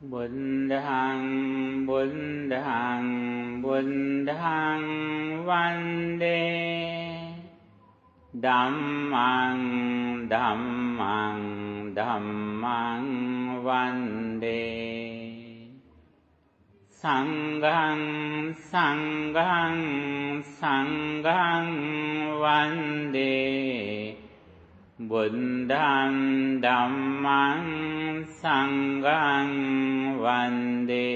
Buddhaṃ Buddhaṃ Buddhaṃ Vande Dhammang Dhammang Dhammang Vande Sanghang Sanghang Sanghang Vande Buddhaṃ Dhammang Sanghang Vande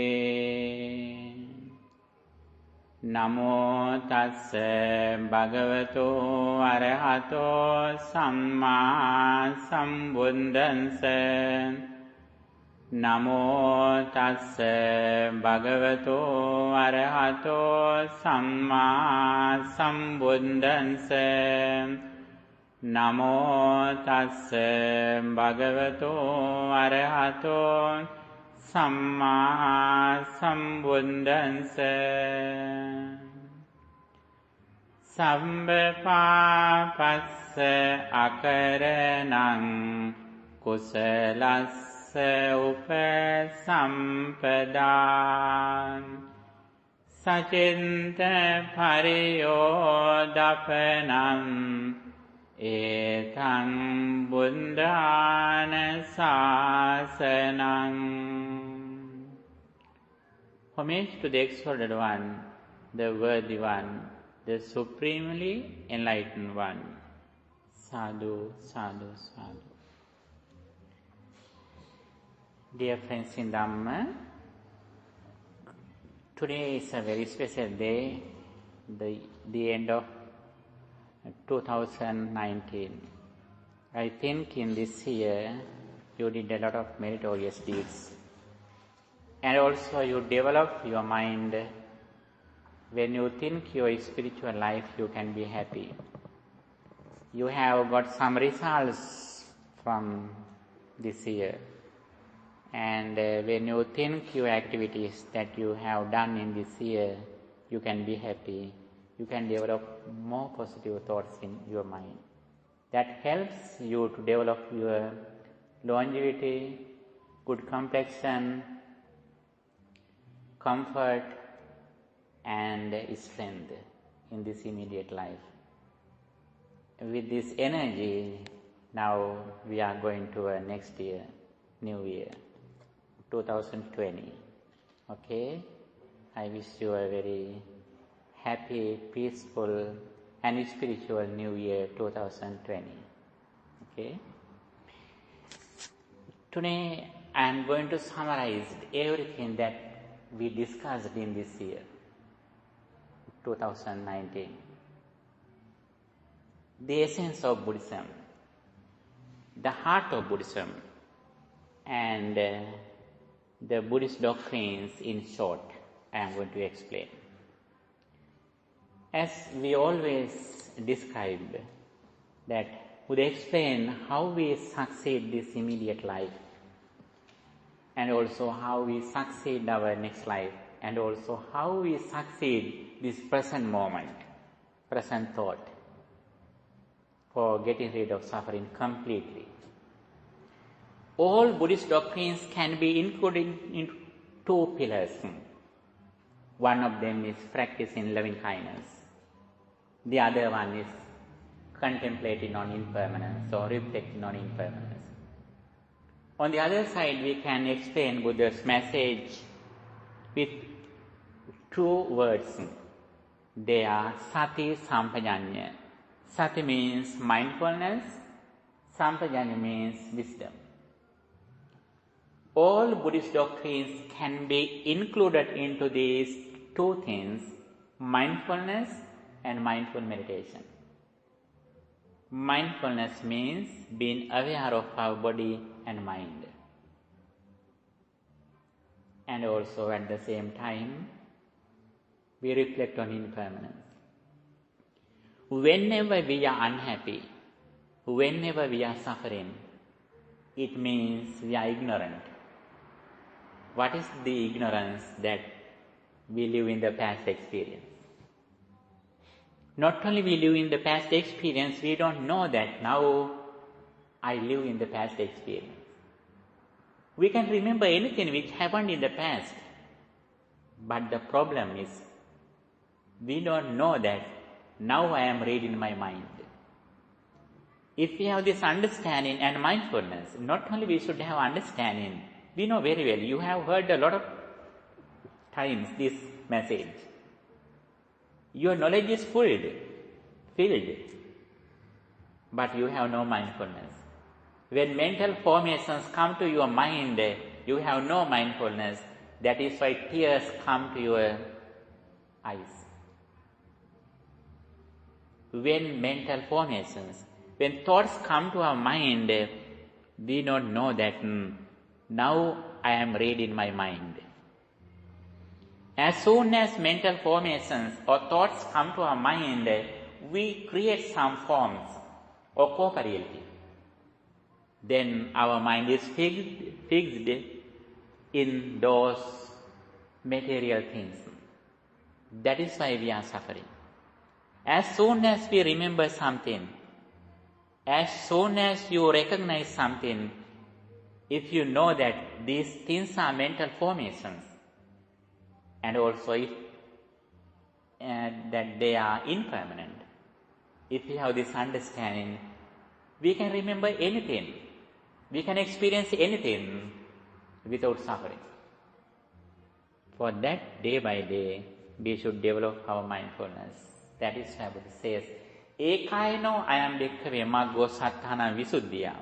Namo tassa bhagavato arahato samma sambuddhassa Namo tassa bhagavato arahato samma sambuddhassa Namo tassa bhagavato arahato samma sambuddhassa Sambha papassa akaranam kusalassa upasampada Sacinta pariyodapanam Etang buddhana sasanam Homage to the exalted one, the worthy one, the supremely enlightened one. Sadhu, sadhu, sadhu. Dear friends in Dhamma, today is a very special day, the end of 2019. I think in this year you did a lot of meritorious deeds. And also you develop your mind. When you think your spiritual life, you can be happy. You have got some results from this year. And when you think your activities that you have done in this year, you can be happy. You can develop more positive thoughts in your mind. That helps you to develop your longevity, good complexion, comfort and strength in this immediate life. With this energy, now we are going to next year, new year, 2020. Okay? I wish you a very happy, peaceful and spiritual new year 2020. Okay? Today I am going to summarize everything that we discussed in this year, 2019. The essence of Buddhism, the heart of Buddhism, and the Buddhist doctrines in short, I am going to explain. As we always describe that would explain how we succeed this immediate life, and also how we succeed our next life, and also how we succeed this present moment, present thought, for getting rid of suffering completely. All Buddhist doctrines can be included in two pillars. One of them is practicing loving kindness. The other one is contemplating on impermanence or reflecting on impermanence. On the other side, we can explain Buddha's message with two words. They are sati sampajanya. Sati means mindfulness, sampajanya means wisdom. All Buddhist doctrines can be included into these two things, mindfulness and mindful meditation. Mindfulness means being aware of our body and mind. And also at the same time, we reflect on impermanence. Whenever we are unhappy, whenever we are suffering, it means we are ignorant. What is the ignorance? That we live in the past experience. Not only we live in the past experience, we don't know that now I live in the past experience. We can remember anything which happened in the past. But the problem is, we don't know that now I am reading my mind. If we have this understanding and mindfulness, not only we should have understanding, we know very well, you have heard a lot of times this message. Your knowledge is filled, but you have no mindfulness. When mental formations come to your mind, you have no mindfulness. That is why tears come to your eyes. When mental formations, when thoughts come to our mind, we don't know that now I am reading my mind. As soon as mental formations or thoughts come to our mind, we create some forms or corporeality. Then our mind is fixed in those material things. That is why we are suffering. As soon as we remember something, as soon as you recognize something, if you know that these things are mental formations, and also if that they are impermanent, if we have this understanding, we can remember anything, we can experience anything without suffering. For that, day by day, we should develop our mindfulness. That is why Buddha says, Ekaino ayam bhikkhave maggo satthanam visuddhiya.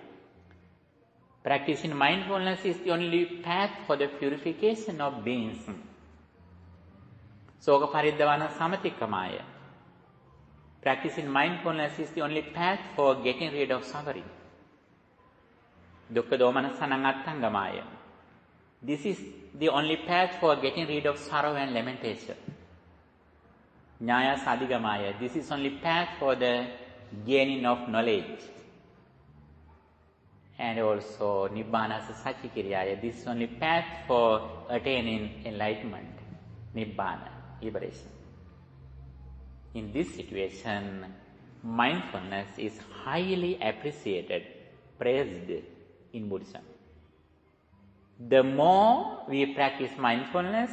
Practicing mindfulness is the only path for the purification of beings. Soka paridhavana samattikkamaya. Practicing mindfulness is the only path for getting rid of suffering. Dukkha domanassanam attangamaya. This is the only path for getting rid of sorrow and lamentation. Nyaya sadhigamaya. This is only path for the gaining of knowledge. And also nibbānasa saccikiriyaya. This is only path for attaining enlightenment, nibbāna, liberation. In this situation, mindfulness is highly appreciated, praised in Buddhism. The more we practice mindfulness,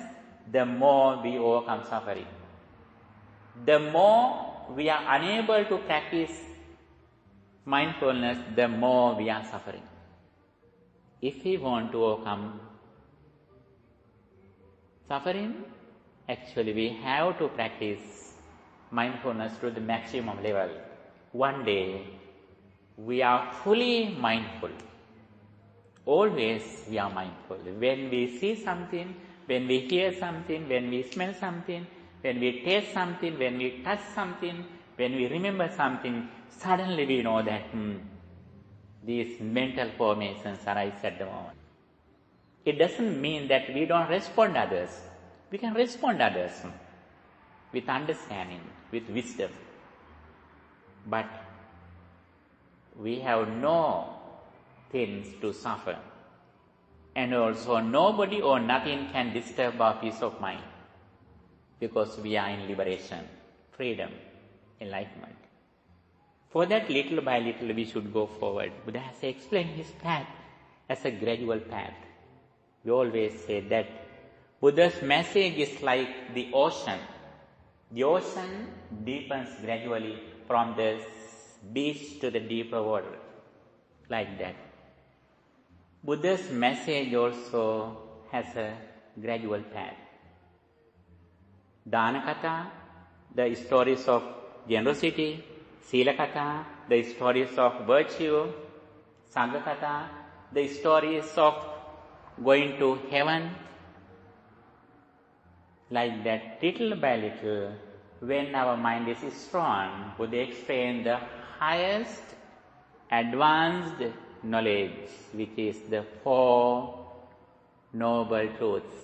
the more we overcome suffering. The more we are unable to practice mindfulness, the more we are suffering. If we want to overcome suffering, actually we have to practice mindfulness to the maximum level. One day, we are fully mindful. Always we are mindful. When we see something, when we hear something, when we smell something, when we taste something, when we touch something, when we remember something, suddenly we know that these mental formations arise at the moment. It doesn't mean that we don't respond to others. We can respond to others with understanding, with wisdom. But we have no things to suffer. And also nobody or nothing can disturb our peace of mind. Because we are in liberation, freedom, enlightenment. For that, little by little, we should go forward. Buddha has explained his path as a gradual path. We always say that Buddha's message is like the ocean. The ocean deepens gradually from the beach to the deeper water, like that. Buddha's message also has a gradual path. Dhanakatha, the stories of generosity. Sīlakatha, the stories of virtue. Saṅghakatha, the stories of going to heaven. Like that, little by little, when our mind is strong, Buddha explained the highest advanced knowledge, which is the Four Noble Truths,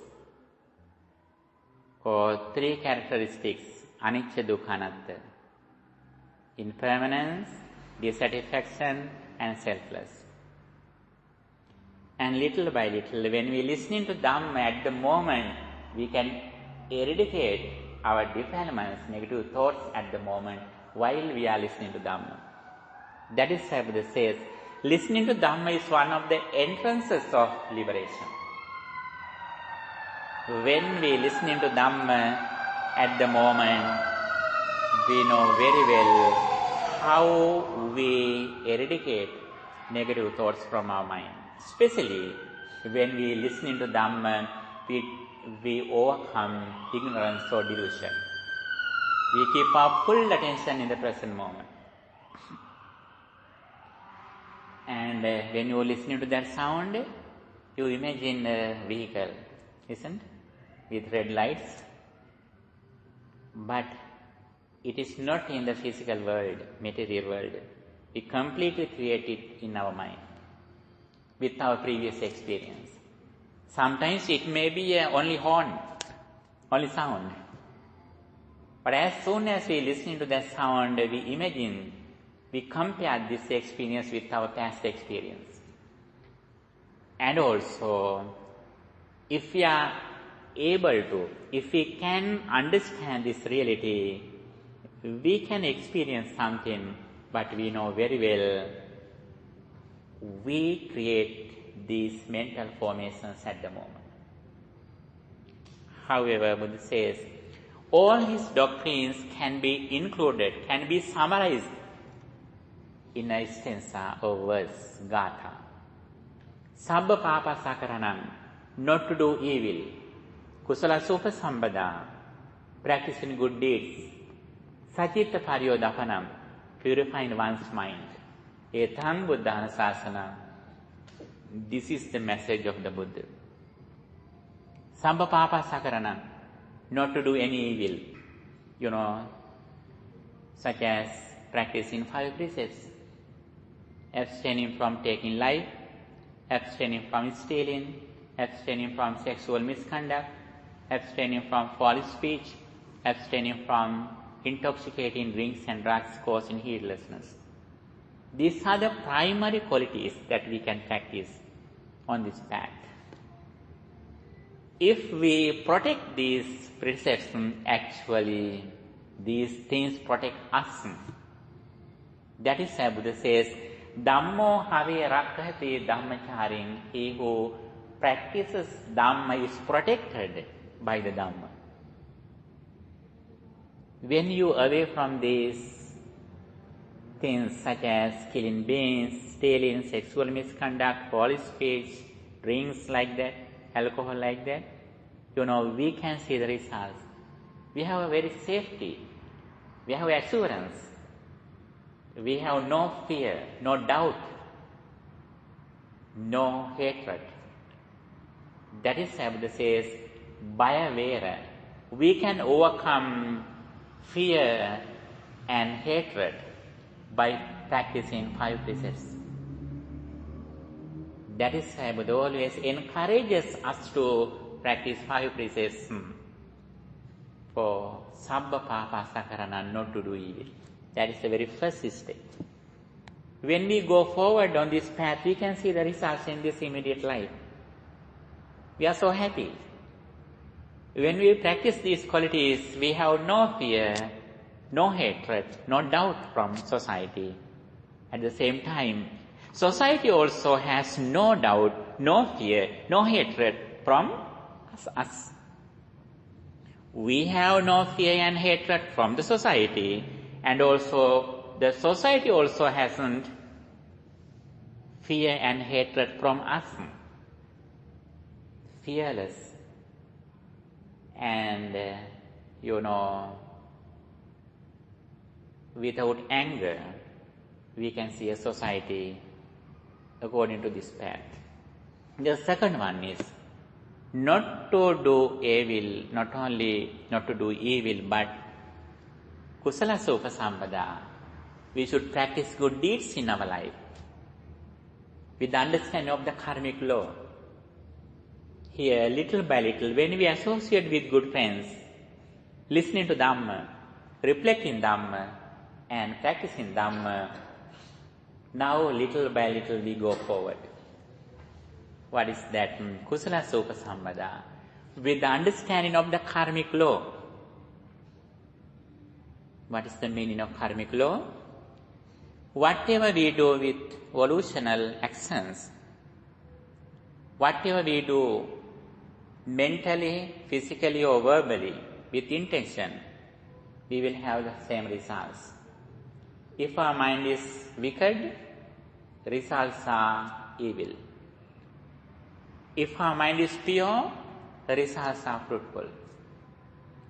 or three characteristics, anicca, dukkha, anatta, impermanence, dissatisfaction, and selfless. And little by little, when we listening to Dhamma, at the moment, we can eradicate our defilements, negative thoughts at the moment while we are listening to Dhamma. That is why Buddha says, Listening to Dhamma is one of the entrances of liberation. When we listening to Dhamma at the moment, we know very well how we eradicate negative thoughts from our mind. Especially when we listening to Dhamma, we overcome ignorance or delusion. We keep our full attention in the present moment. And when you are listening to that sound, you imagine a vehicle, isn't? With red lights. But it is not in the physical world, material world. We completely create it in our mind with our previous experience. Sometimes it may be only horn, only sound. But as soon as we listen to that sound, we imagine, we compare this experience with our past experience. And also, if we are able to, if we can understand this reality, we can experience something, but we know very well we create these mental formations at the moment. However, Buddha says, all his doctrines can be included, can be summarized in a stanza or verse, gatha. Sabba papa sakaranam, not to do evil. Kusala supa sambada, practicing good deeds. Sachitta paryodapanam, purifying one's mind. Etang buddhana sasana. This is the message of the Buddha. Sabba papa sakaranam, not to do any evil. Such as practicing 5 precepts. Abstaining from taking life, abstaining from stealing, abstaining from sexual misconduct, abstaining from false speech, abstaining from intoxicating drinks and drugs causing heedlessness. These are the primary qualities that we can practice on this path. If we protect these precepts, actually these things protect us. That is why Buddha says, Dhammo have rakkati dhammacharing. He who practices Dhamma is protected by the Dhamma. When you are away from these things such as killing beings, stealing, sexual misconduct, false speech, drinks like that, alcohol like that, we can see the results. We have a very safety. We have assurance. We have no fear, no doubt, no hatred. That is why Buddha says, Baya Vera. We can overcome fear and hatred by practicing 5 precepts. That is why Buddha always encourages us to practice 5 precepts for Sabba Papa Sakarana, not to do evil. That is the very first step. When we go forward on this path, we can see the results in this immediate life. We are so happy. When we practice these qualities, we have no fear, no hatred, no doubt from society. At the same time, society also has no doubt, no fear, no hatred from us. We have no fear and hatred from the society, and also the society also hasn't fear and hatred from us. Fearless and without anger, we can see a society according to this path. The second one is not to do evil, not only not to do evil, but kusala sopa sambada. We should practice good deeds in our life with the understanding of the karmic law. Here, little by little, when we associate with good friends, listening to Dhamma, reflecting Dhamma, and practicing Dhamma, now little by little we go forward. What is that? Kusala sopa sambada. With the understanding of the karmic law. What is the meaning of karmic law? Whatever we do with evolutional actions. Whatever we do, mentally, physically or verbally, with intention, we will have the same results. If our mind is wicked, results are evil. If our mind is pure, the results are fruitful.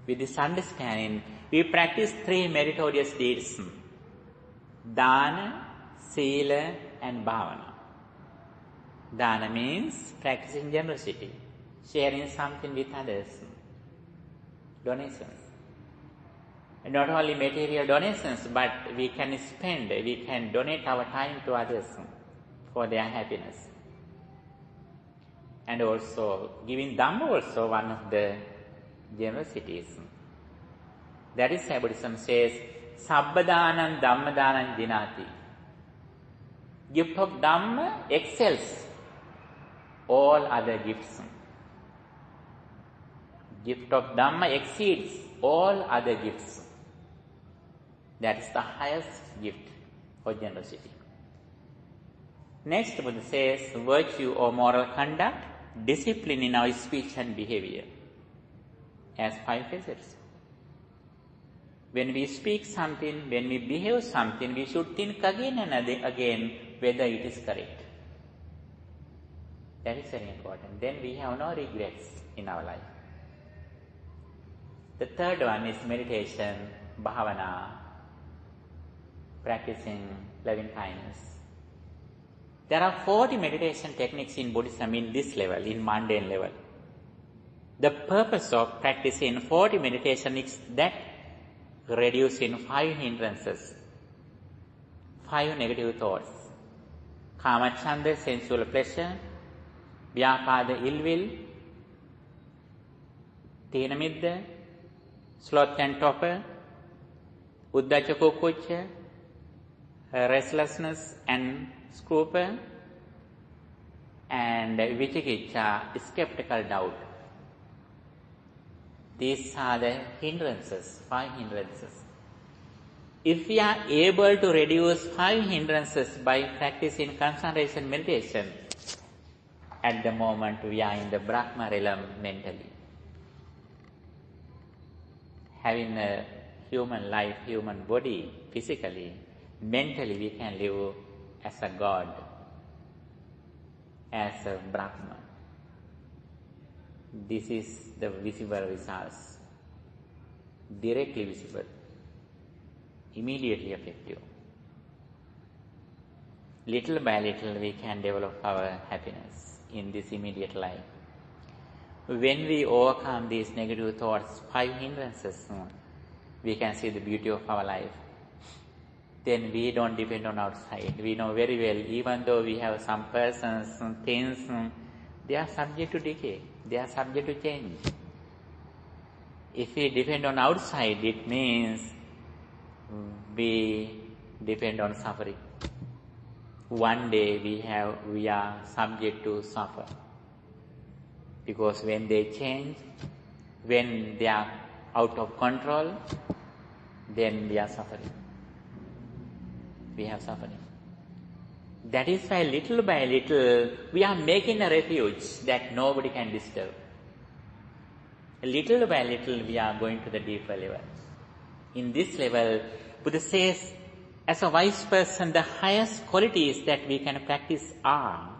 With this understanding, we practice 3 meritorious deeds: Dana, Sila and Bhavana. Dana means practicing generosity, sharing something with others, donations. And not only material donations, but we can donate our time to others for their happiness. And also, giving Dhamma also one of the generosities. That is why Buddhism says, Sabbadhanam Dhammadhanam Dinati. Gift of Dhamma excels all other gifts. Gift of Dhamma exceeds all other gifts. That is the highest gift for generosity. Next, Buddha says, virtue or moral conduct, discipline in our speech and behavior, as 5 facets. When we speak something, when we behave something, we should think again and again whether it is correct. That is very important. Then we have no regrets in our life. The third one is meditation, bhavana, practicing loving kindness. There are 40 meditation techniques in Buddhism in this level, in mundane level. The purpose of practicing 40 meditation is that reducing 5 hindrances, 5 negative thoughts. Kamachanda, sensual pleasure; Vyapada, ill will; Tinamidda, sloth and torpor; Uddacha, kukucha; restlessness and scruple; and Vichikicha, skeptical doubt. These are the hindrances, 5 hindrances. If we are able to reduce 5 hindrances by practicing concentration meditation, at the moment we are in the Brahma realm mentally. Having a human life, human body, physically, mentally we can live as a God, as a Brahma. This is the visible results, directly visible, immediately effective. Little by little we can develop our happiness in this immediate life. When we overcome these negative thoughts, 5 hindrances, we can see the beauty of our life. Then we don't depend on outside. We know very well, even though we have some persons, things, they are subject to decay. They are subject to change. If we depend on outside, it means we depend on suffering. One day we are subject to suffer. Because when they change, when they are out of control, then we are suffering. We have suffering. That is why little by little we are making a refuge that nobody can disturb. Little by little we are going to the deeper level. In this level, Buddha says, as a wise person, the highest qualities that we can practice are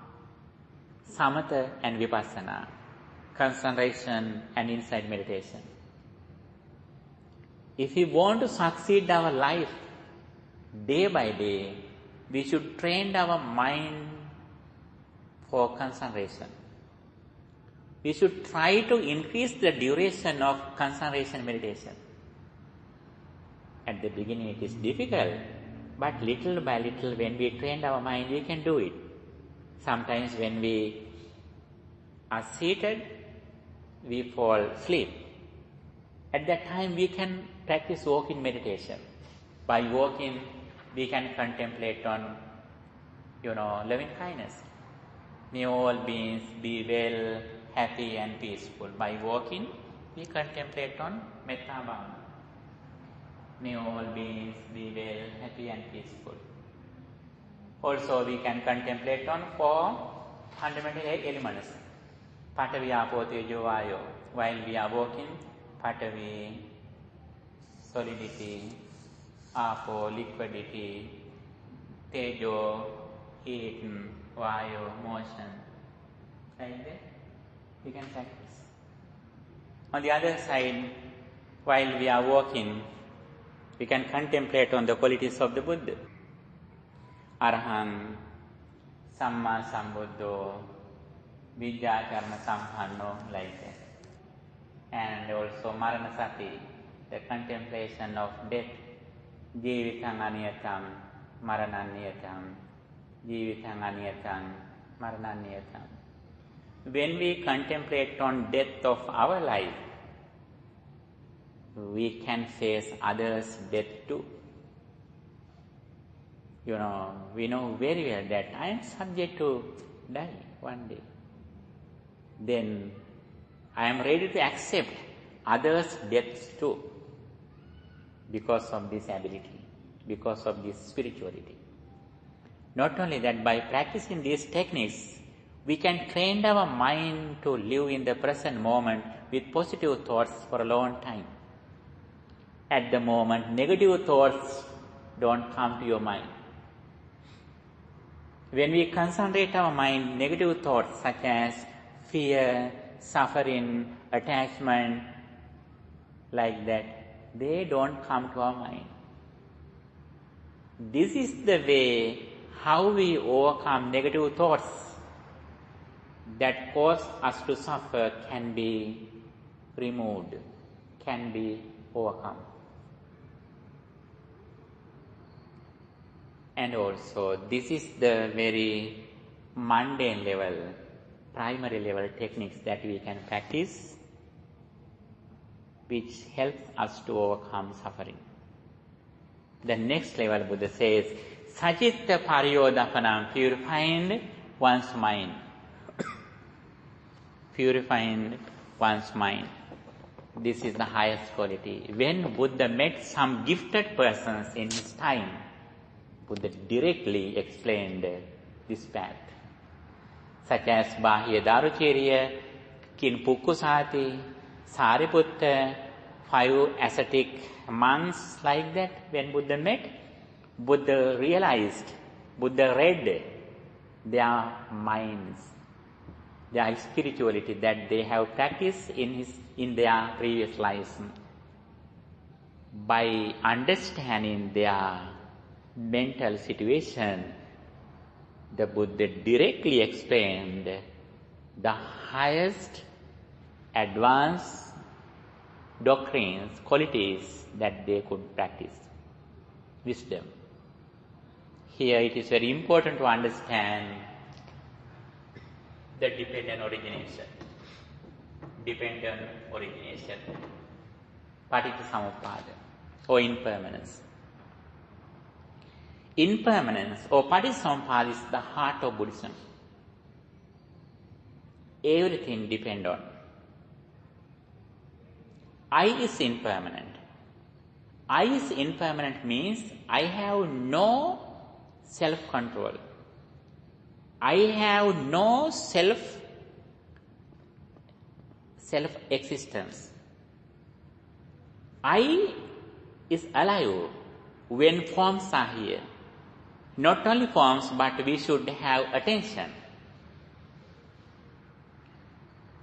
samatha and vipassana, concentration and insight meditation. If we want to succeed our life day by day, we should train our mind for concentration. We should try to increase the duration of concentration meditation. At the beginning it is difficult, but little by little when we train our mind, we can do it. Sometimes when we are seated, we fall asleep. At that time we can practice walking meditation. By walking, we can contemplate on, loving kindness. May all beings be well, happy and peaceful. By walking, we contemplate on metta bhavana. May all beings be well, happy and peaceful. Also, we can contemplate on 4 fundamental elements. Patavi, Apo, Tejo, Vayo. While we are walking, Patavi, solidity, Apo, liquidity, Tejo, heat, Vayo, motion. Like that, we can practice. On the other side, while we are walking, we can contemplate on the qualities of the Buddha. Arahant, Samma Sambuddho, Vijjakarma Samphanno, like that. And also Maranasati, the contemplation of death, Jivitang Aniyatam, Marananiyatam, Jivitang Aniyatam, Marananiyatam. When we contemplate on death of our life, we can face others' death too. We know very well that I am subject to die one day. Then I am ready to accept others' deaths too, because of this ability, because of this spirituality. Not only that, by practicing these techniques, we can train our mind to live in the present moment with positive thoughts for a long time. At the moment, negative thoughts don't come to your mind. When we concentrate our mind, negative thoughts such as fear, suffering, attachment, like that, they don't come to our mind. This is the way how we overcome negative thoughts that cause us to suffer can be removed, can be overcome. And also, this is the very mundane level, primary level techniques that we can practice, which helps us to overcome suffering. The next level, Buddha says, Sacitta Pariyodapanam, purifying one's mind. Purifying one's mind. This is the highest quality. When Buddha met some gifted persons in his time, Buddha directly explained this path, such as Bahya Darucherya, Kin Pukkusati, Sariputta, 5 ascetic monks, like that. When Buddha met, Buddha realized, Buddha read their minds, their spirituality that they have practiced in their previous lives. By understanding their mental situation, the Buddha directly explained the highest advanced doctrines, qualities that they could practice. Wisdom. Here it is very important to understand the dependent origination. Dependent origination. Paticcasamuppada, or impermanence. Impermanence or Paticcasamuppada is the heart of Buddhism. Everything depends on. I is impermanent. I is impermanent means I have no self-control. I have no self-existence. I is alive when forms are here. Not only forms, but we should have attention.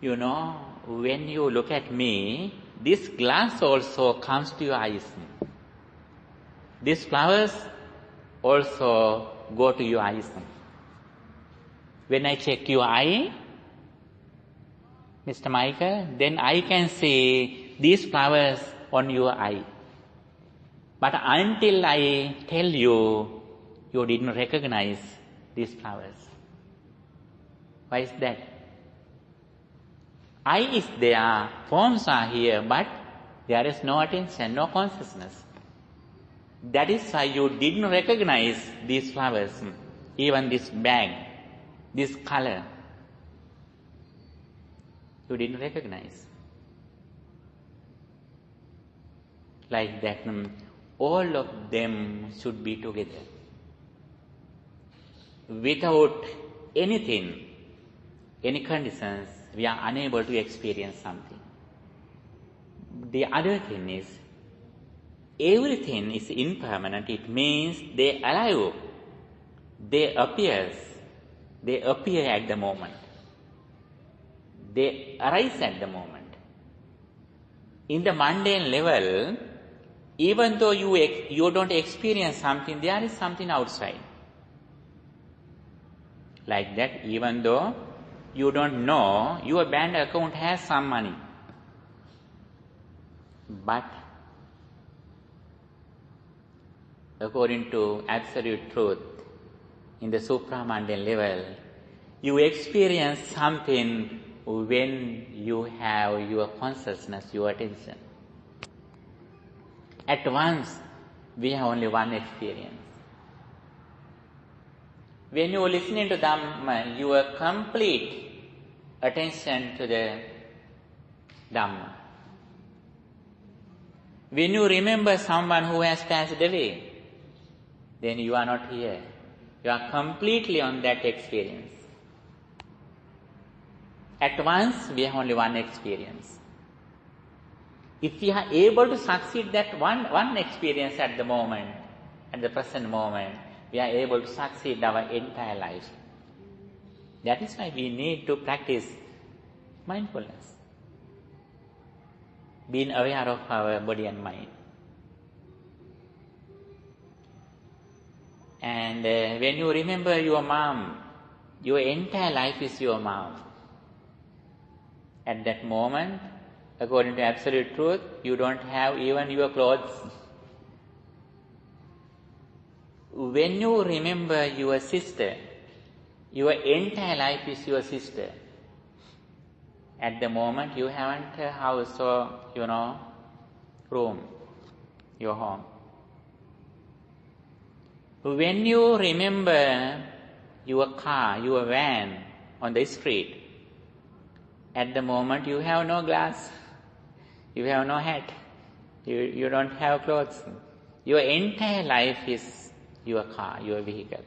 When you look at me, this glass also comes to your eyes. These flowers also go to your eyes. When I check your eye, Mr. Michael, then I can see these flowers on your eye. But until I tell you, you didn't recognize these flowers. Why is that? I is there, forms are here, but there is no attention, no consciousness. That is why you didn't recognize these flowers, even this bag, this color. You didn't recognize. Like that, all of them should be together. without anything, any conditions, we are unable to experience something. The other thing is, everything is impermanent. It means they alive. They appear at the moment. They arise at the moment. In the mundane level, even though you don't experience something, there is something outside. Like that, even though you don't know your bank account has some money, but according to absolute truth, in the supramundane level, you experience something when you have your consciousness, your attention. At once, we have only one experience. When you are listening to Dhamma, your complete attention to the Dhamma. When you remember someone who has passed away, then you are not here. You are completely on that experience. At once, we have only one experience. If we are able to succeed that one experience at the moment, at the present moment, we are able to succeed our entire life. That is why we need to practice mindfulness, being aware of our body and mind. And when you remember your mom, your entire life is your mom. At that moment, according to absolute truth, you don't have even your clothes. When you remember your sister, your entire life is your sister. At the moment, you haven't a house or, room, your home. When you remember your car, your van on the street, at the moment you have no glass, you have no hat, you don't have clothes. Your entire life is your car, your vehicle.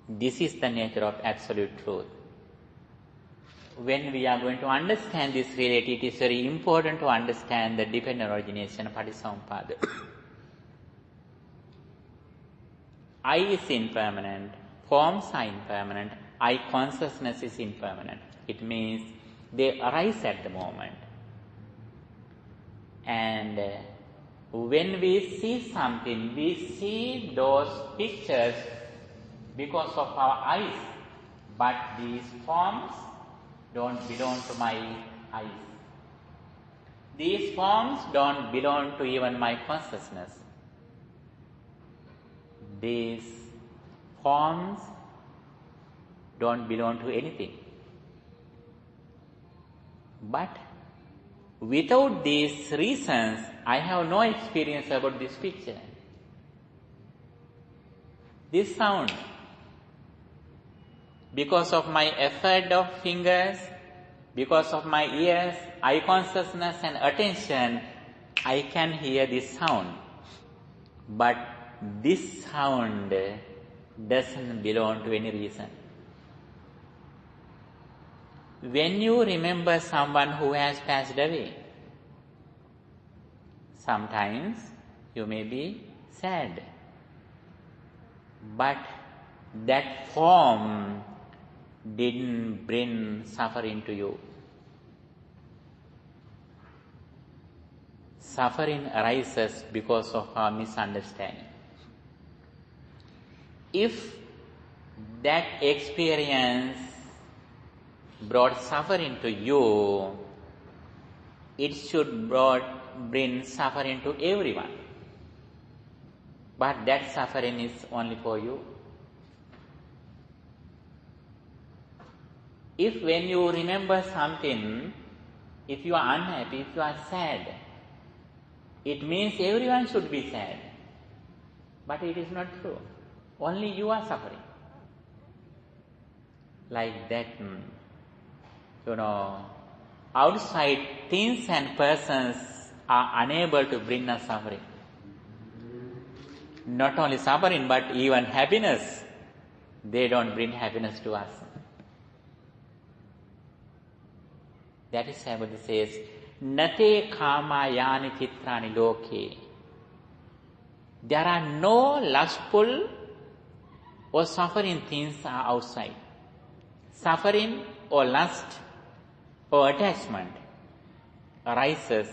This is the nature of absolute truth. When we are going to understand this reality, it is very important to understand the dependent origination of Patisampada. I is impermanent, forms are impermanent, I consciousness is impermanent. It means they arise at the moment. And when we see something, we see those pictures because of our eyes, but these forms don't belong to my eyes. These forms don't belong to even my consciousness. These forms don't belong to anything. But without these reasons, I have no experience about this picture. This sound, because of my effort of fingers, because of my ears, eye consciousness and attention, I can hear this sound. But this sound doesn't belong to any reason. When you remember someone who has passed away, sometimes you may be sad, but that form didn't bring suffering to you. Suffering arises because of our misunderstanding. If that experience brought suffering to you, it should bring suffering to everyone. But that suffering is only for you. If when you remember something, if you are unhappy, if you are sad, it means everyone should be sad. But it is not true. Only you are suffering. Like that, outside things and persons are unable to bring us suffering. Not only suffering, but even happiness. They don't bring happiness to us. That is why Buddha says, Nate kama yani chitrani loke. There are no lustful or suffering things are outside. Suffering or lust or attachment arises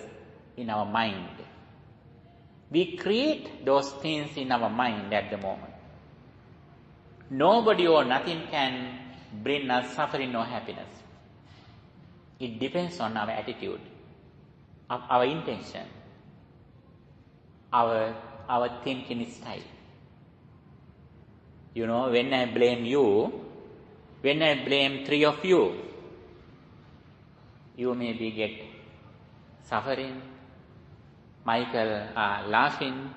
in our mind. We create those things in our mind at the moment. Nobody or nothing can bring us suffering or happiness. It depends on our attitude, our intention, our thinking style. You know, when I blame you, when I blame three of you, you maybe get suffering, Michael laughing,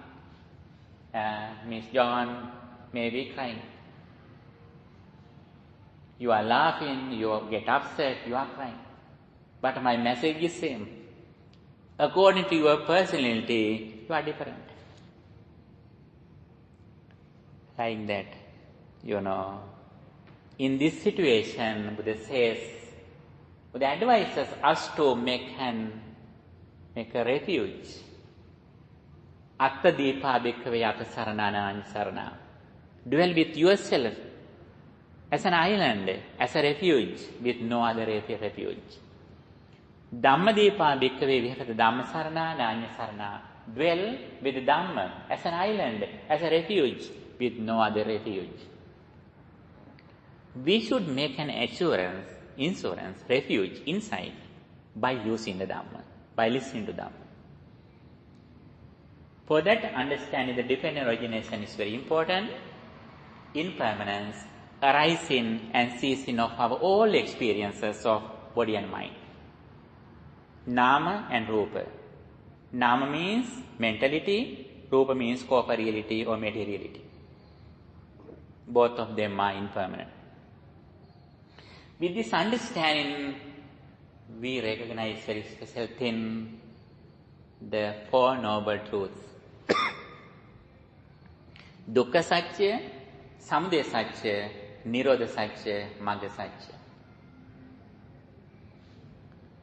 Miss John may be crying. You are laughing, you get upset, you are crying. But my message is same. According to your personality, you are different. Like that, you know. In this situation, Buddha says, Buddha advises us to make a refuge. Atta deepa bhikkhave yata saranana sarana. Dwell with yourself as an island, as a refuge, with no other refuge. Dhamma deepa bhikkhave vihata dhamma sarana nanya sarana. Dwell with Dhamma as an island, as a refuge, with no other refuge. We should make an insurance, refuge inside by using the Dhamma, by listening to Dhamma. For that, understanding the dependent origination is very important. Impermanence, arising and ceasing of our all experiences of body and mind. Nama and Rupa. Nama means mentality, Rupa means corporeality or materiality. Both of them are impermanent. With this understanding, we recognize very special thing, the Four Noble Truths. Dukkha Satya, Samudaya Satya, Nirodha Satya, Magga Satya.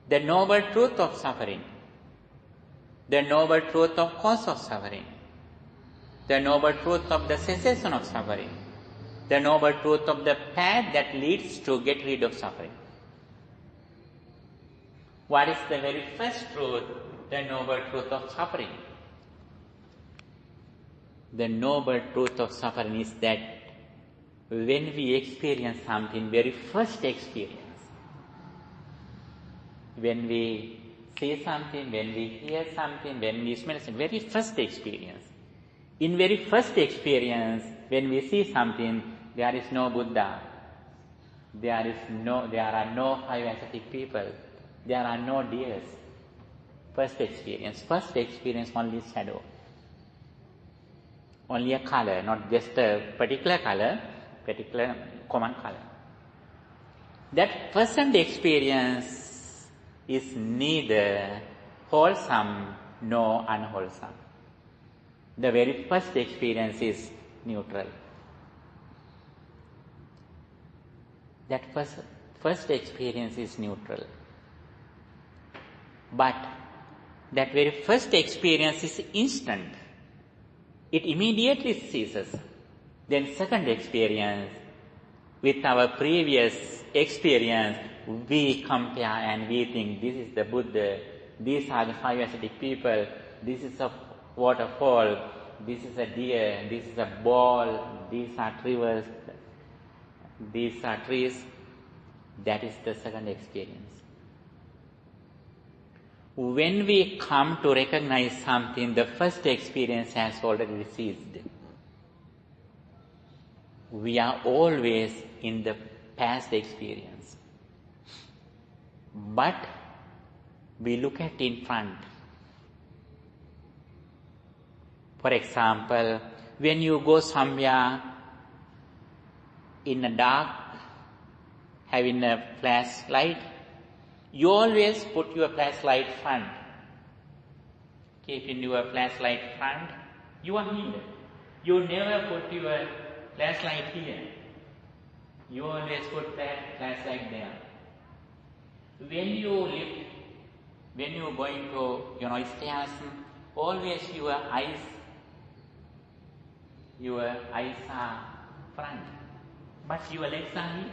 The noble truth of suffering, the noble truth of cause of suffering, the noble truth of the cessation of suffering, the noble truth of the path that leads to get rid of suffering. What is the very first truth? The noble truth of suffering. The noble truth of suffering is that when we experience something, very first experience, when we see something, when we hear something, when we smell something, very first experience. In very first experience, when we see something, there is no Buddha. There are no five ascetic people. There are no deers. First experience only shadow. Only a color, not just a particular color, particular common color. That present experience is neither wholesome nor unwholesome. The very first experience is neutral. That first experience is neutral. But that very first experience is instant. It immediately ceases. Then second experience, with our previous experience, we compare and we think this is the Buddha, these are the five ascetic people, this is a waterfall, this is a deer, this is a ball, these are rivers, these are trees. That is the second experience. When we come to recognize something, the first experience has already ceased. We are always in the past experience. But we look at in front. For example, when you go somewhere in the dark, having a flashlight, you always put your flashlight front. Keeping your flashlight front, you are here. You never put your flashlight here. You always put flashlight there. When you lift, when you going to, stairs, always your eyes are front, but your legs are here.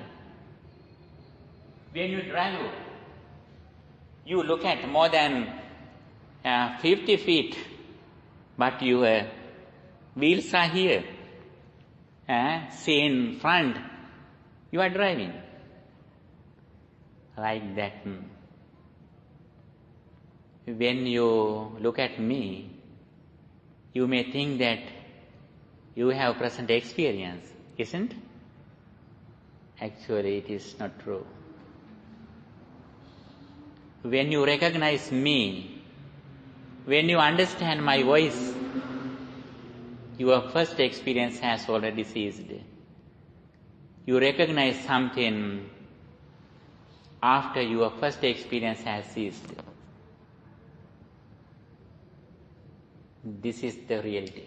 When you drive, you look at more than 50 feet, but your wheels are here. See in front, you are driving. Like that. When you look at me, you may think that you have present experience, isn't? Actually, it is not true. When you recognize me, when you understand my voice, your first experience has already ceased. You recognize something after your first experience has ceased. This is the reality.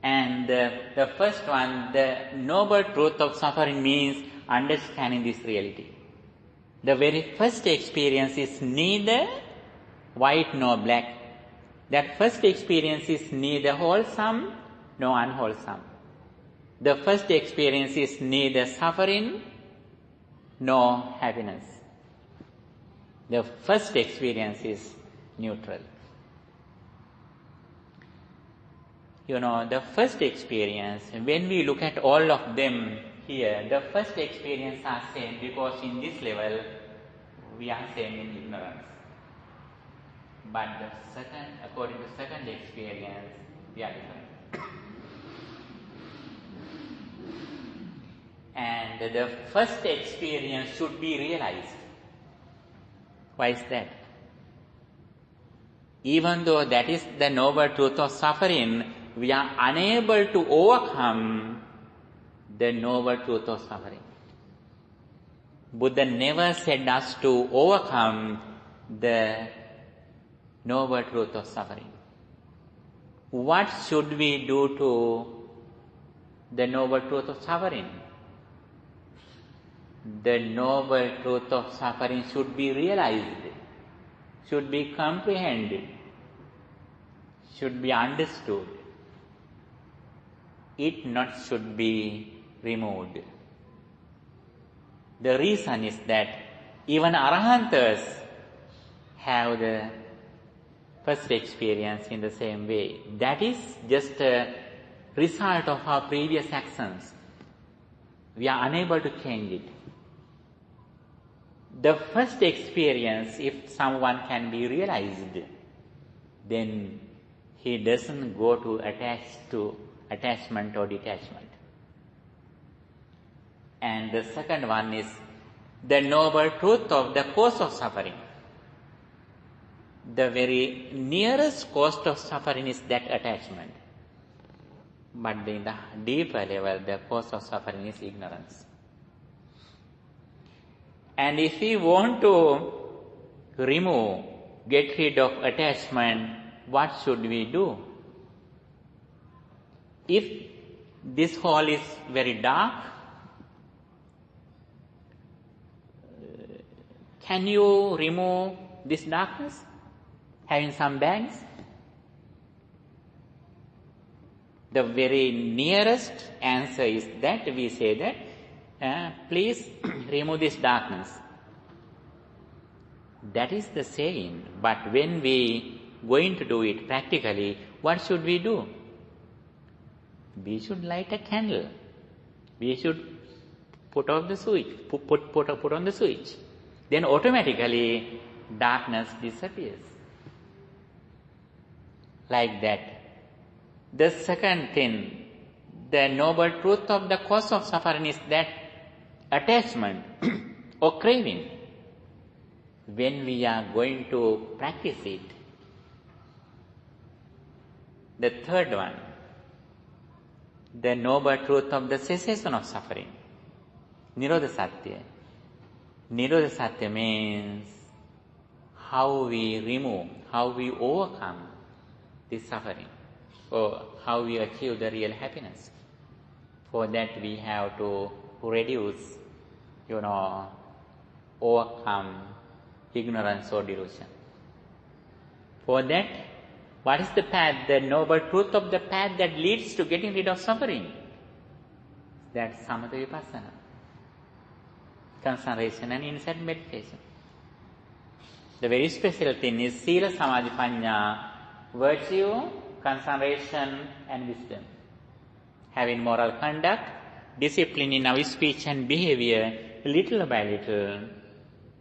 And the first one, the noble truth of suffering means understanding this reality. The very first experience is neither white nor black. That first experience is neither wholesome nor unwholesome. The first experience is neither suffering nor happiness. The first experience is neutral. The first experience, when we look at all of them here, the first experience are same because in this level we are same in ignorance. But the second, according to second experience, we are different. And the first experience should be realized. Why is that? Even though that is the noble truth of suffering, we are unable to overcome the noble truth of suffering. Buddha never said us to overcome the noble truth of suffering. What should we do to the noble truth of suffering? The noble truth of suffering should be realized, should be comprehended, should be understood. It not should be removed. The reason is that even Arahantas have the first experience in the same way. That is just a result of our previous actions. We are unable to change it. The first experience, if someone can be realized, then he doesn't go to attachment or detachment. And the second one is the noble truth of the cause of suffering. The very nearest cause of suffering is that attachment. But in the deeper level, the cause of suffering is ignorance. And if we want to get rid of attachment, what should we do? If this hall is very dark, can you remove this darkness? Having some bags? The very nearest answer is that we say that, please remove this darkness. That is the saying. But when we going to do it practically, what should we do? We should light a candle. We should put off the switch, put on the switch. Then automatically darkness disappears. Like that. The second thing, the noble truth of the cause of suffering is that attachment or craving. When we are going to practice it. The third one, the noble truth of the cessation of suffering. Nirodha Satya. Nirodha Satya means how we remove, how we overcome this suffering, or how we achieve the real happiness. For that we have to reduce, overcome ignorance or delusion. For that, what is the path, the noble truth of the path that leads to getting rid of suffering? That's samatha vipassana, concentration and insight meditation. The very special thing is sila, samadhi, panya, virtue, concentration and wisdom. Having moral conduct, discipline in our speech and behavior, little by little,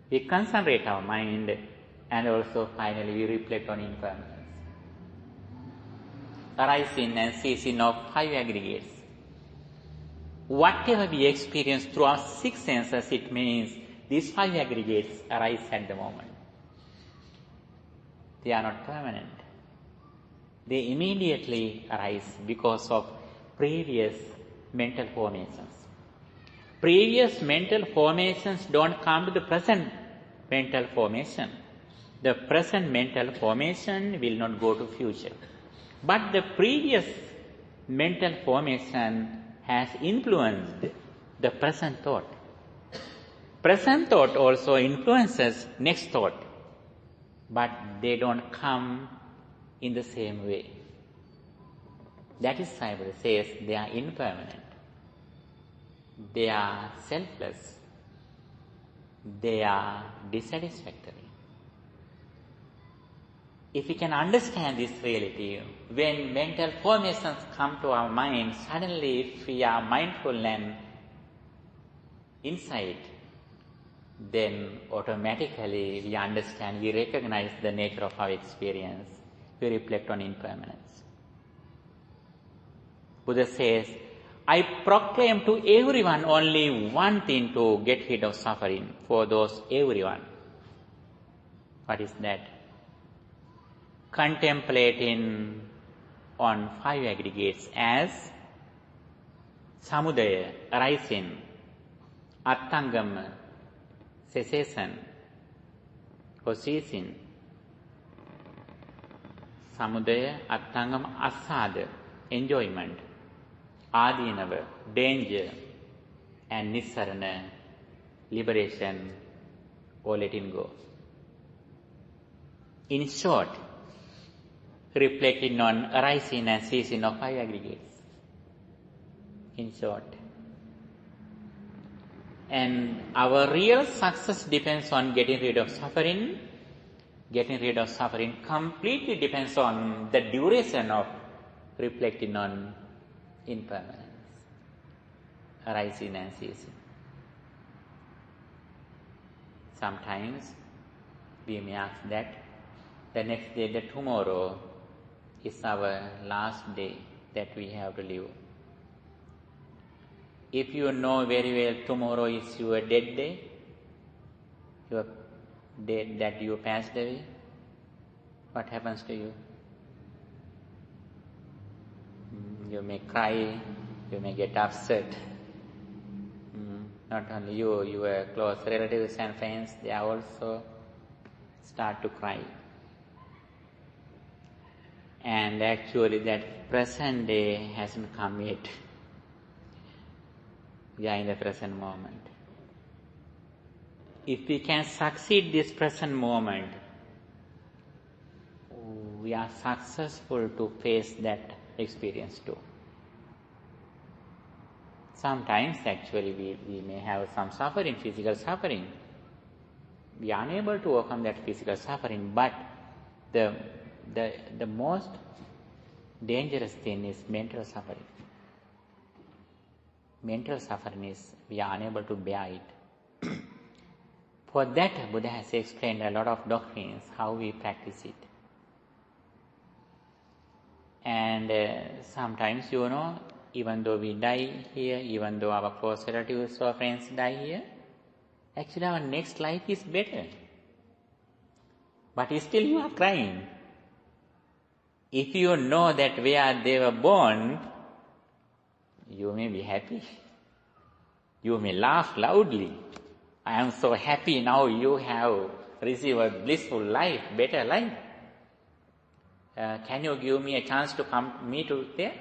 we concentrate our mind and also finally we reflect on impermanence. Arising and ceasing of 5 aggregates. Whatever we experience through our 6 senses, it means these 5 aggregates arise at the moment. They are not permanent. They immediately arise because of previous mental formations. Previous mental formations don't come to the present mental formation. The present mental formation will not go to future. But the previous mental formation has influenced the present thought. Present thought also influences next thought, but they don't come in the same way. That is why Buddha says they are impermanent. They are selfless. They are dissatisfactory. If we can understand this reality, when mental formations come to our mind, suddenly if we are mindful and insight, then automatically we understand, we recognize the nature of our experience, we reflect on impermanence. Buddha says, I proclaim to everyone only one thing to get rid of suffering for those everyone. What is that? Contemplating on 5 aggregates as samudaya, arising, attangama, cessation or ceasing, samudaya, attangama, asada, enjoyment, adinava, danger, and nissarana, liberation or letting go. In short, reflecting on arising and ceasing of 5 aggregates. In short. And our real success depends on getting rid of suffering. Getting rid of suffering completely depends on the duration of reflecting on impermanence, arising and ceasing. Sometimes we may ask that the next day, the tomorrow, is our last day that we have to live. If you know very well tomorrow is your dead day, your day that you passed away, what happens to you? You may cry, you may get upset. Not only you, your close relatives and friends, they also start to cry. And actually that present day hasn't come yet. We are in the present moment. If we can succeed this present moment, we are successful to face that experience too. Sometimes actually we may have some suffering, physical suffering. We are unable to overcome that physical suffering, but the most dangerous thing is mental suffering. Mental suffering is we are unable to bear it. For that, Buddha has explained a lot of doctrines, how we practice it. And sometimes, even though we die here, even though our close relatives or friends die here, actually our next life is better. But still you are crying. If you know that where they were born, you may be happy. You may laugh loudly. I am so happy now you have received a blissful life, better life. Can you give me a chance to come me to there?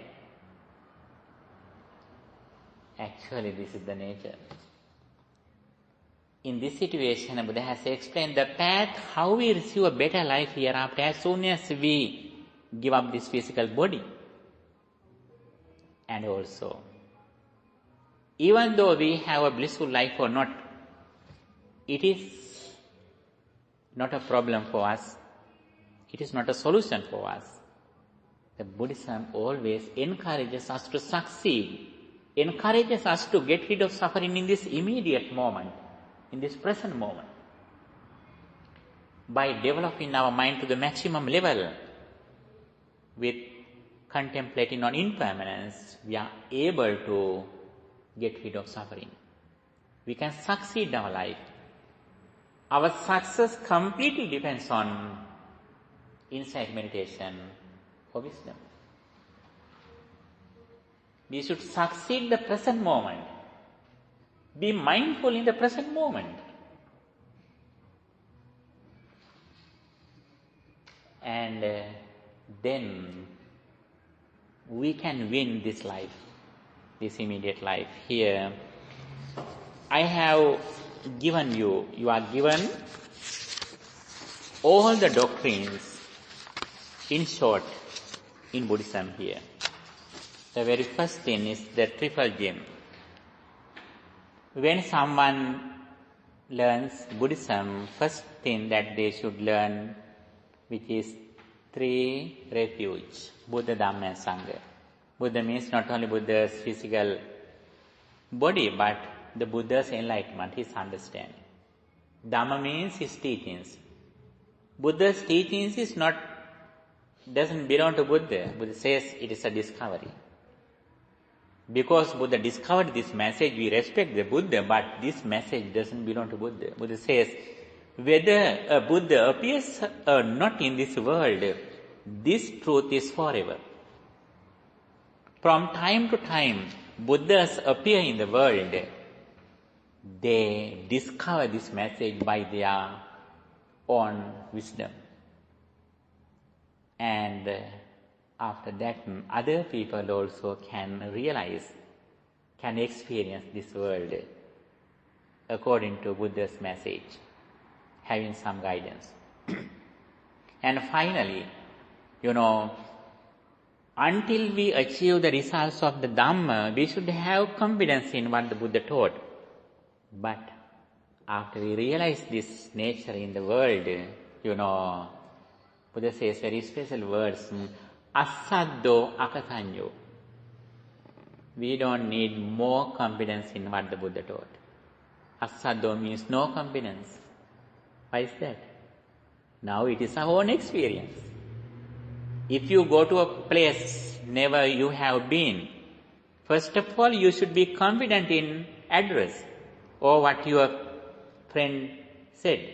Actually, this is the nature. In this situation, Buddha has explained the path how we receive a better life hereafter as soon as we give up this physical body. And also, even though we have a blissful life or not, it is not a problem for us. It is not a solution for us. The Buddhism always encourages us to succeed, encourages us to get rid of suffering in this immediate moment, in this present moment. By developing our mind to the maximum level with contemplating on impermanence, we are able to get rid of suffering. We can succeed in our life. Our success completely depends on insight meditation or wisdom. We should succeed the present moment. Be mindful in the present moment. And then we can win this life, this immediate life. Here, I have given you are given all the doctrines in short in Buddhism here. The very first thing is the triple gem. When someone learns Buddhism, first thing that they should learn, which is three refuge, Buddha, Dhamma and Sangha. Buddha means not only Buddha's physical body, but the Buddha's enlightenment, his understanding. Dhamma means his teachings. Buddha's teachings doesn't belong to Buddha. Buddha says it is a discovery. Because Buddha discovered this message, we respect the Buddha, but this message doesn't belong to Buddha. Buddha says, whether a Buddha appears or not in this world, this truth is forever. From time to time, Buddhas appear in the world. They discover this message by their own wisdom. And after that, other people also can realize, can experience this world according to Buddha's message, having some guidance. And finally, until we achieve the results of the Dhamma, we should have confidence in what the Buddha taught. But after we realize this nature in the world, Buddha says very special words, asaddo akatanyo. We don't need more confidence in what the Buddha taught. Asaddo means no confidence. Why is that? Now it is our own experience. If you go to a place never you have been, first of all you should be confident in address or what your friend said.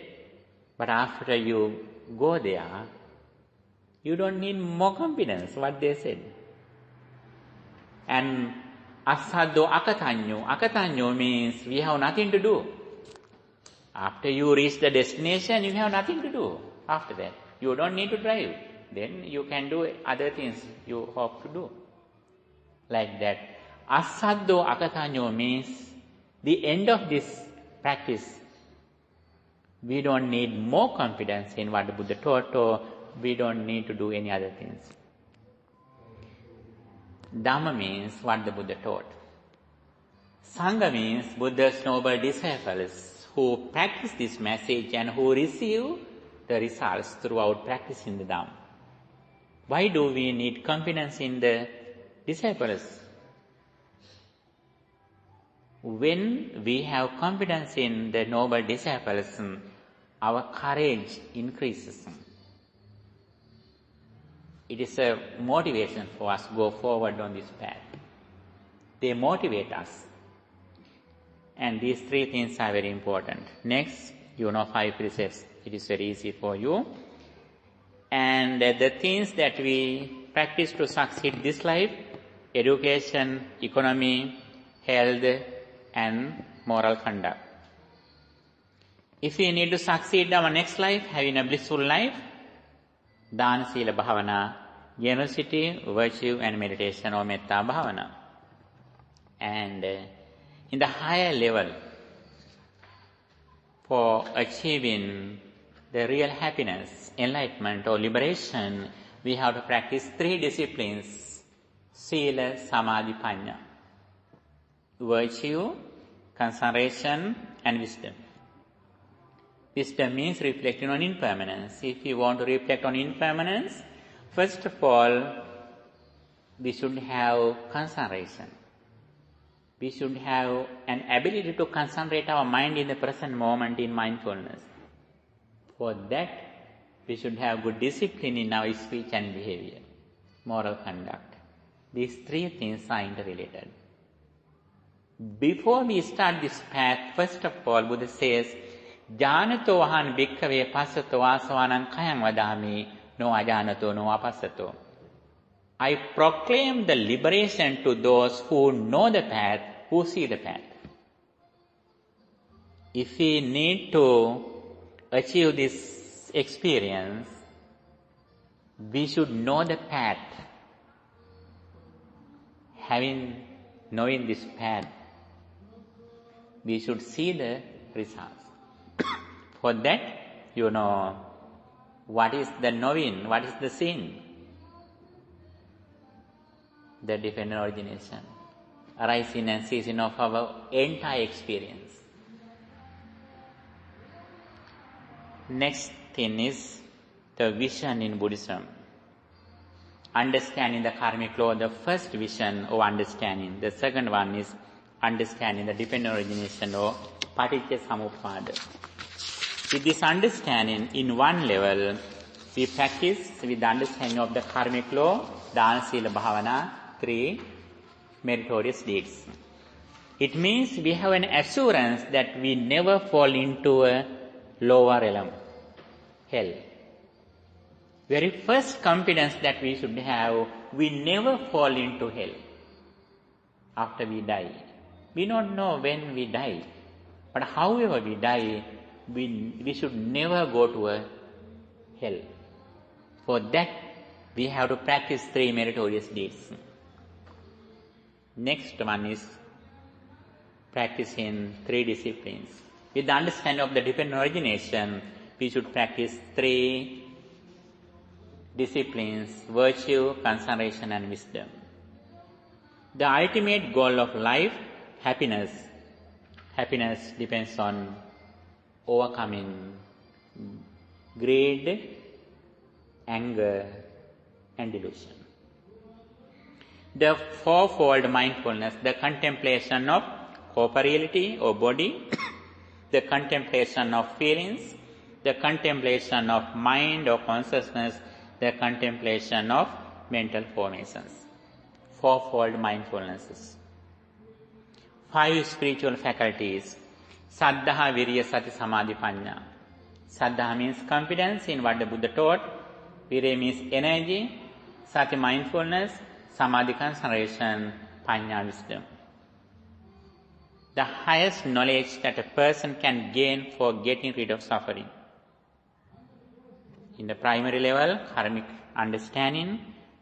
But after you go there, you don't need more confidence what they said. And asaddo akatanyo. Akatanyo means we have nothing to do. After you reach the destination, you have nothing to do. After that, you don't need to drive. Then you can do other things you hope to do. Like that. Asaddo akatanyo means the end of this practice. We don't need more confidence in what the Buddha taught, or we don't need to do any other things. Dhamma means what the Buddha taught. Sangha means Buddha's noble disciples who practice this message and who receive the results throughout practicing the Dhamma. Why do we need confidence in the disciples? When we have confidence in the noble disciples, our courage increases. It is a motivation for us to go forward on this path. They motivate us. And these three things are very important. Next, 5 precepts. It is very easy for you. And the things that we practice to succeed this life, education, economy, health, and moral conduct. If we need to succeed our next life, having a blissful life, Dana, Sila, Bhavana, generosity, virtue, and meditation or Metta Bhavana. And in the higher level, for achieving the real happiness, enlightenment or liberation, we have to practice 3 disciplines: Sila, Samadhi, Panya. Virtue, concentration and wisdom. Wisdom means reflecting on impermanence. If you want to reflect on impermanence, first of all, we should have concentration. We should have an ability to concentrate our mind in the present moment in mindfulness. For that, we should have good discipline in our speech and behavior, moral conduct. These 3 things are interrelated. Before we start this path, first of all, Buddha says, Janato ahan bhikkhave passato asavanam kayam vadami no ajanato no apassato. I proclaim the liberation to those who know the path, who see the path. If we need to achieve this experience, we should know the path. Knowing this path, we should see the results. For that, you know, what is the knowing, what is the seeing? The dependent origination, arising and ceasing of our entire experience. Next thing is the vision in Buddhism. Understanding the karmic law, the first vision of understanding. The second one is understanding the dependent origination or paticca samuppada. With this understanding in one level, we practice with the understanding of the karmic law, dana, sila, bhavana, 3 meritorious deeds. It means we have an assurance that we never fall into a lower realm, hell. Very first confidence that we should have, we never fall into hell after we die. We don't know when we die, but however we die, we should never go to a hell. For that, we have to practice 3 meritorious deeds. Next one is practicing 3 disciplines. With the understanding of the dependent origination, we should practice 3 disciplines: virtue, concentration and wisdom. The ultimate goal of life, happiness. Happiness depends on overcoming greed, anger and delusion. The 4-fold mindfulness, the contemplation of corporeality or body, the contemplation of feelings, the contemplation of mind or consciousness, the contemplation of mental formations. 4-fold mindfulnesses. 5 spiritual faculties. Saddha, Virya, Sati, Samadhi, Panya. Saddha means confidence in what the Buddha taught. Virya means energy. Sati, mindfulness. Samadhi, concentration. Panya, wisdom. The highest knowledge that a person can gain for getting rid of suffering. In the primary level, karmic understanding.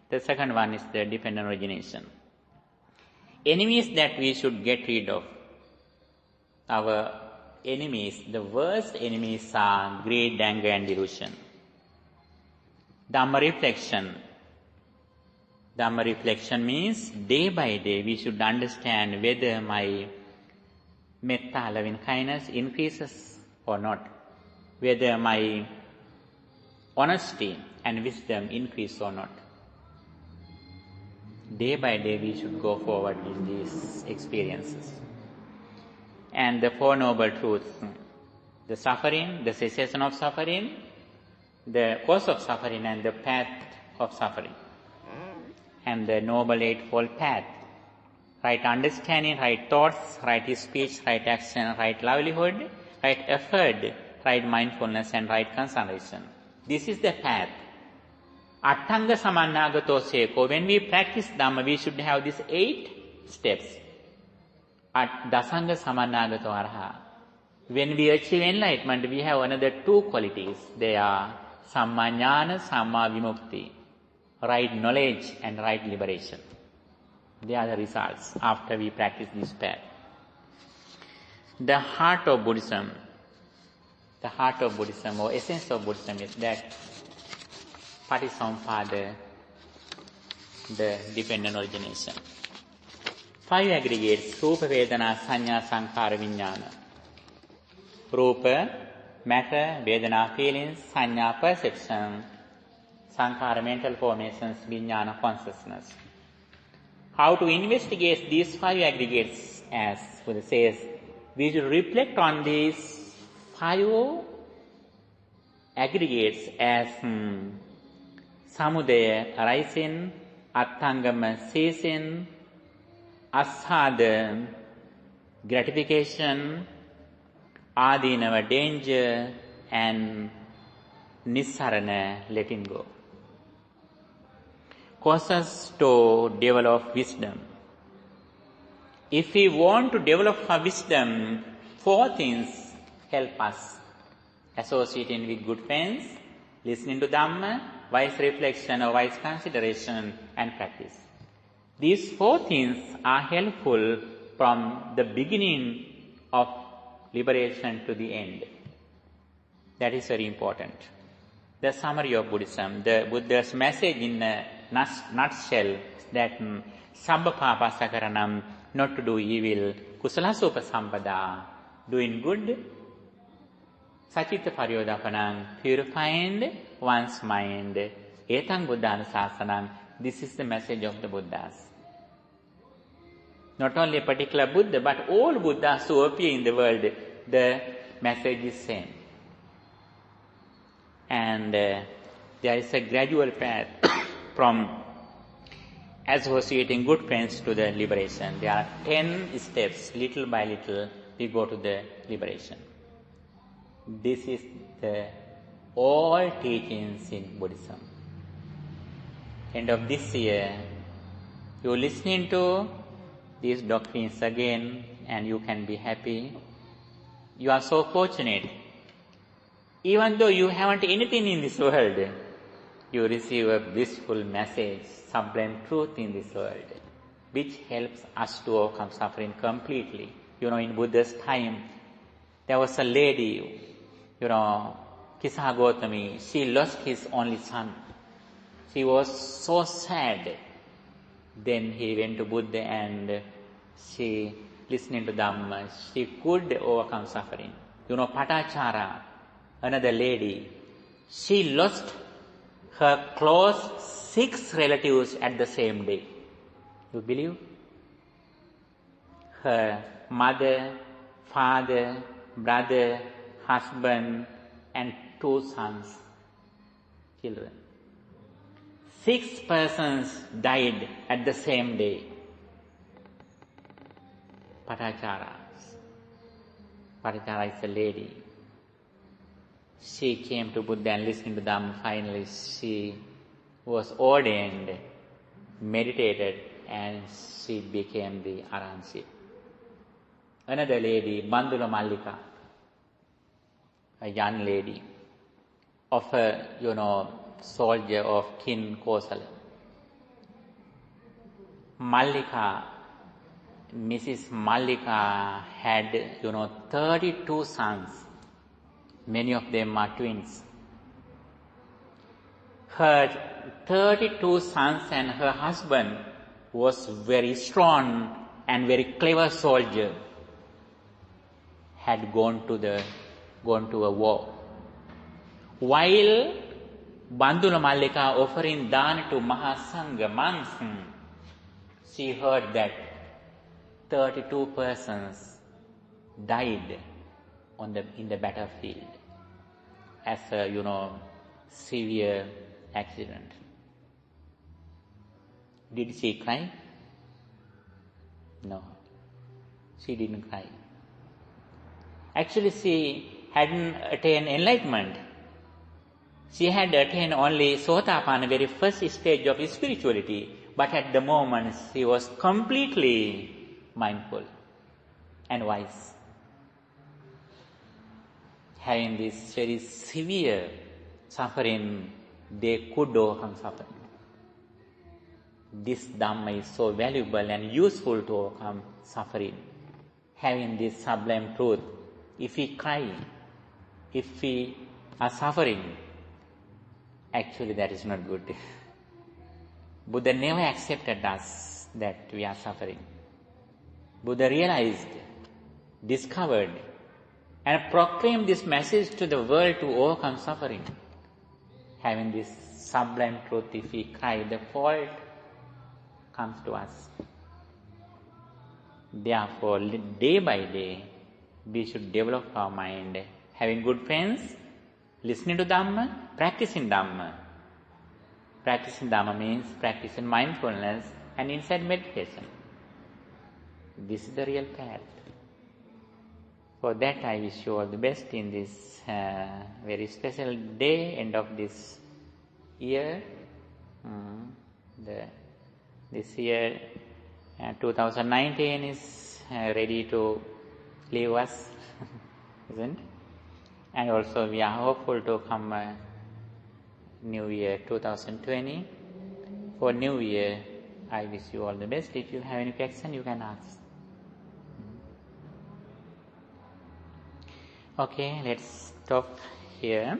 The second one is the dependent origination. Enemies that we should get rid of. Our enemies, the worst enemies are greed, anger and delusion. Dhamma reflection. Dhamma reflection means day by day we should understand whether my metta, loving kindness, increases or not. Whether my honesty and wisdom increase or not. Day by day we should go forward in these experiences. And the 4 noble truths, the suffering, the cessation of suffering, the cause of suffering and the path of suffering. And the noble 8-fold path, right understanding, right thoughts, right speech, right action, right livelihood, right effort, right mindfulness and right concentration. This is the path. Attanga samannagato seko. When we practice Dhamma, we should have these 8 steps. At dasanga samannagato arha. When we achieve enlightenment, we have another 2 qualities. They are samma jnana, samma vimukti. Right knowledge and right liberation. They are the results after we practice this path. The heart of Buddhism or essence of Buddhism is that Patisampada, the dependent origination. 5 aggregates, Rupa, Vedana, Sanya, Sankhara, Vijnana. Rupa, matter, Vedana, feelings, Sanya, perception, Sankhara, mental formations, Vijnana, consciousness. How to investigate these 5 aggregates, as Buddha says, we should reflect on these 5 aggregates as Samudaya arising, Attangama ceasing, Asada gratification, Adinava danger, and Nissarana letting go. Causes to develop wisdom. If we want to develop our wisdom, 4 things help us. Associating with good friends, listening to Dhamma, wise reflection or wise consideration, and practice. These 4 things are helpful from the beginning of liberation to the end. That is very important. The summary of Buddhism, the Buddha's message in a nutshell, that Sabba Papa Sakaranam, not to do evil, Kusalasupa Sampada, doing good, Sachitta Paryodapanam, purifying one's mind, Etang Buddhanusasanam. This is the message of the Buddhas. Not only a particular Buddha, but all Buddhas who appear in the world, the message is same. And there is a gradual path from associating good friends to the liberation. There are 10 steps, little by little, we go to the liberation. This is the all teachings in Buddhism. End of this year, you are listening to these doctrines again, and you can be happy. You are so fortunate. Even though you haven't anything in this world, you receive a blissful message, sublime truth in this world, which helps us to overcome suffering completely. In Buddha's time, there was a lady, Kisa Gautami, she lost his only son. She was so sad. Then he went to Buddha and she, listening to Dhamma, she could overcome suffering. Patachara, another lady, she lost her close 6 relatives at the same day. You believe? Her mother, father, brother, husband, and 2 sons, children. 6 persons died at the same day. Patachara is a lady. She came to Buddha and listened to Dhamma. Finally, she was ordained, meditated, and she became the Arahantship. Another lady, Bandula Mallika, a young lady of a, soldier of King Kosala. Mrs. Mallika had, 32 sons. Many of them are twins. Her 32 sons and her husband was very strong and very clever soldier, had gone to a war. While Bandula Mallika offering dana to Mahasangha monks, she heard that 32 persons died in the battlefield as a, severe accident. Did she cry? No, she didn't cry. Actually, she hadn't attained enlightenment. She had attained only Sotapanna, very first stage of spirituality, but at the moment she was completely mindful and wise. Having this very severe suffering, they could overcome suffering. this Dhamma is so valuable and useful to overcome suffering. Having this sublime truth, if we cry, if we are suffering, actually that is not good. Buddha never accepted us that we are suffering. Buddha realized, discovered, and proclaimed this message to the world to overcome suffering. Having this sublime truth, if we cry, the fault comes to us. Therefore, day by day, we should develop our mind, having good friends, listening to Dhamma, practicing Dhamma. Practicing Dhamma means practicing mindfulness and insight meditation. This is the real path. For that, I wish you all the best in this very special day, end of this year. This year, 2019 is ready to leave us, isn't it? And also we are hopeful to come New Year 2020. For New Year, I wish you all the best. If you have any question, you can ask. Okay, let's stop here.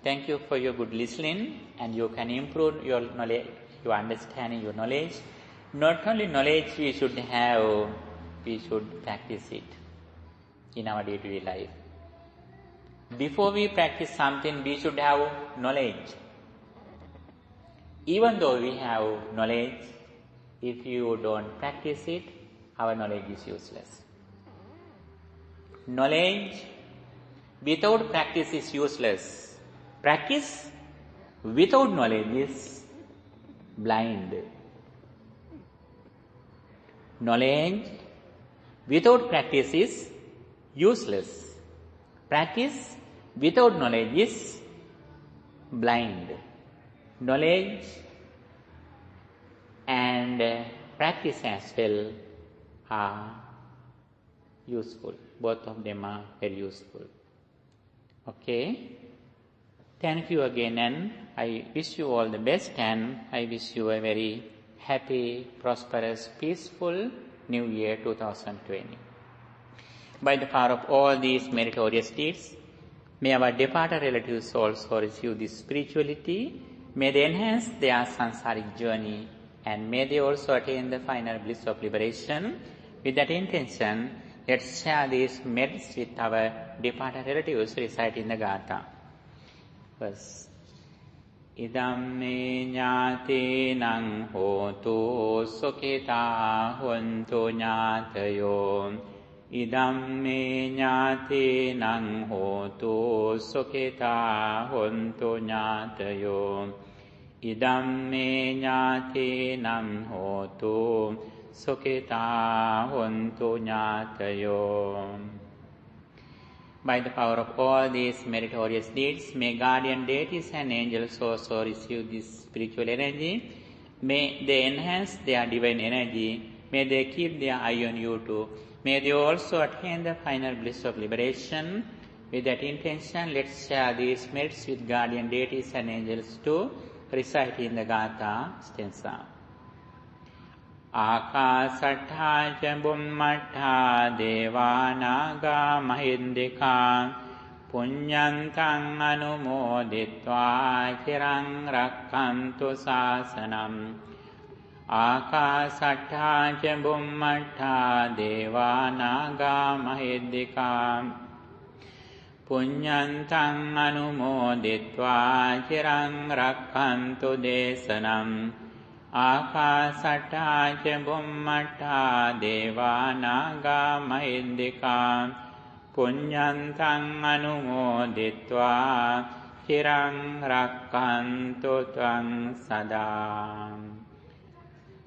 Thank you for your good listening, and you can improve your knowledge, your understanding, your knowledge. Not only knowledge we should have, we should practice it in our day-to-day life. Before we practice something, we should have knowledge. Even though we have knowledge, if you don't practice it, our knowledge is useless. Knowledge without practice is useless. Practice without knowledge is blind. Knowledge without practice is useless. Practice without knowledge is blind. Knowledge and practice as well are useful. Both of them are very useful. Okay. Thank you again, and I wish you all the best, and I wish you a very happy, prosperous, peaceful New Year 2020. By the power of all these meritorious deeds, may our departed relatives also receive this spirituality. May they enhance their sansaric journey, and may they also attain the final bliss of liberation. With that intention, let's share these merits with our departed relatives reciting the Gatha. First, Idam me ñātīnaṁ hotu sukhitā hontu ñātayo. Idam me ñātīnaṁ hotu sukhitā hontu ñātayo. Idam me ñātīnaṁ hotu sukhitā hontu ñātayo. By the power of all these meritorious deeds, may guardian deities and angels also receive this spiritual energy. May they enhance their divine energy. May they keep their eye on you too. May they also attain the final bliss of liberation. With that intention, let's share these merits with guardian deities and angels too, reciting the Gatha stanza. Ākāsaṭṭhā ca bummatti devā nāgā mahindikā puññantaṃ anumoditvā chiraṃ rakkhantu sāsanam. Ākāsaṭṭhā ca bummatti devā nāgā mahindikā puññantaṃ anumoditvā chiraṃ rakkhantu desanam. Ākāsaṭṭhā ca bummatti devā nāgā mahindikā puññantaṃ anumoditvā chiraṃ rakkhantu tvaṃ sadā.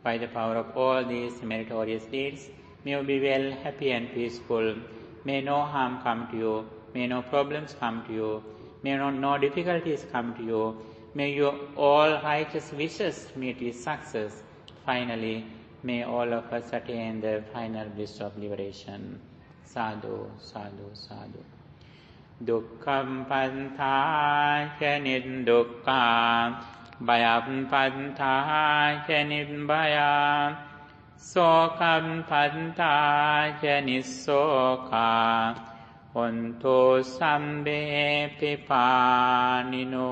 By the power of all these meritorious deeds, may you be well, happy and peaceful. May no harm come to you. May no problems come to you. May no difficulties come to you. May your all righteous wishes meet with success. Finally, may all of us attain the final bliss of liberation. Sadhu, sadhu, sadhu. Dukkham pantha ca niddukkha Bhayam panthaja nibbhaya Sokam panthaja nissoka Honto sambe pipanino